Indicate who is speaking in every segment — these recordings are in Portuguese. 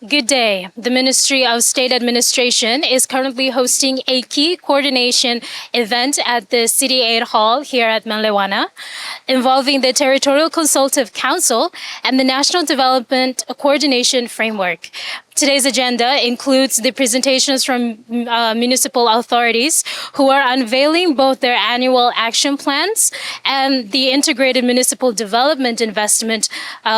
Speaker 1: Good day. The Ministry of State Administration is currently hosting a key coordination event at the City Aid Hall here at Malewana, involving the Territorial Consultative Council and the National Development Coordination Framework. Today's agenda includes the presentations from municipal authorities who are unveiling both their annual action plans and the integrated municipal development investment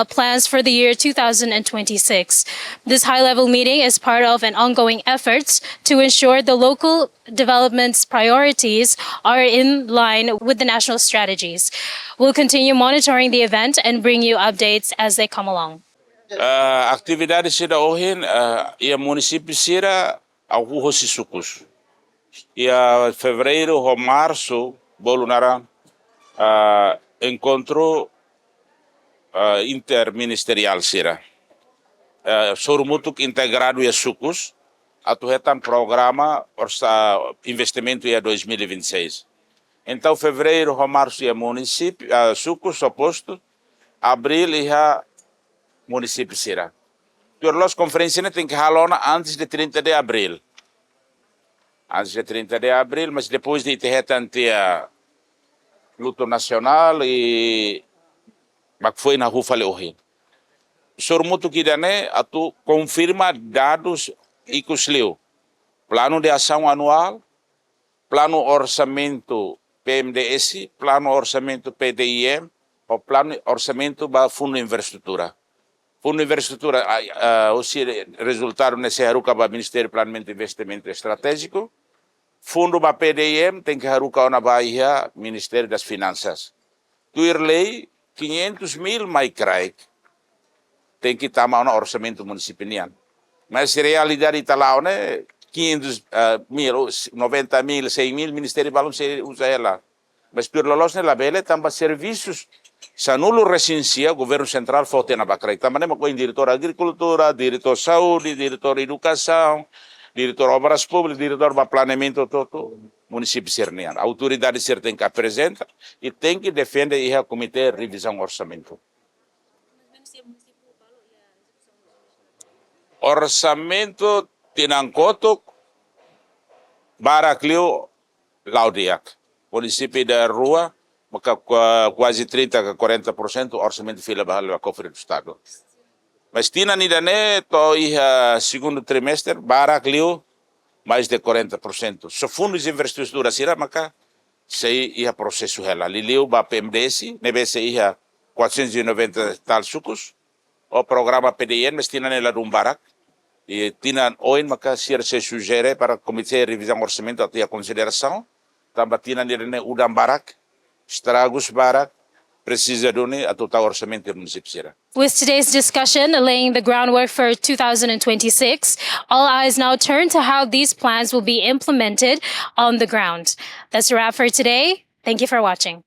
Speaker 1: plans for the year 2026. This high-level meeting is part of an ongoing effort to ensure the local development's priorities are in line with the national strategies. We'll continue monitoring the event and bring you updates as they come along.
Speaker 2: Atividade sira ohin ia município sira au hosi sukus. Ia fevereiro ou março bolunara encontro interministerial sira. Sorumutuk integrado ia sukus atuhetan programa investimento ia 2026. Então fevereiro ou março ia município sukus suposto abril ia município será. As conferências tem que halona antes de 30 de abril. Antes de 30 de abril, mas depois de ter a luta nacional e mas foi na rua falei hoje. Sormuto que dane atu confirma dados e cusleu. Plano de ação anual, plano orçamento PMDS, plano orçamento PDIM, o plano orçamento para fundo de infraestrutura. Fundo de infraestrutura, aussi resultado nesse haruka para Ministério do Planejamento e Investimento Estratégico. Fundo para PDIM tem que haruka na Bahia, Ministério das Finanças. Tuirlei, 500 mil mais crai tem que estar no orçamento municipal. Mas a realidade está lá, né? 500 mil, 90 mil, 100 mil, Ministério Balão se usa ela. Mas por los na bela também serviços se nulo recensia, o governo central forte na Bacrai. Também com o diretor da agricultura, diretor de saúde, diretor de educação, diretor de obras públicas, diretor de planeamento todo município serniano. A autoridade ser tem que apresentar e tem que defender o comitê de revisão orçamento. Orçamento tinangkoto Baraclio Laudiac. Município da Rua, quase 30% a 40% orçamento fila a cofre do Estado. Mas tinha nidane, segundo trimestre, Baraclio, mais de 40%. Se fundos de infraestrutura será, maca, sei ia processo ela. Liliu ba PMDS, nebese ia 490 tal sucos, o programa PDN, mas tinha nela de Barak, e tinha hoje, maca, se sugere para o comitê de revisão orçamento até a consideração, também tinha nela Udam Barak, Estragos Barak, precisa de a total orçamento do município.
Speaker 1: With today's discussion laying the groundwork for 2026, all eyes now turn to how these plans will be implemented on the ground. That's a wrap for today. Thank you for watching.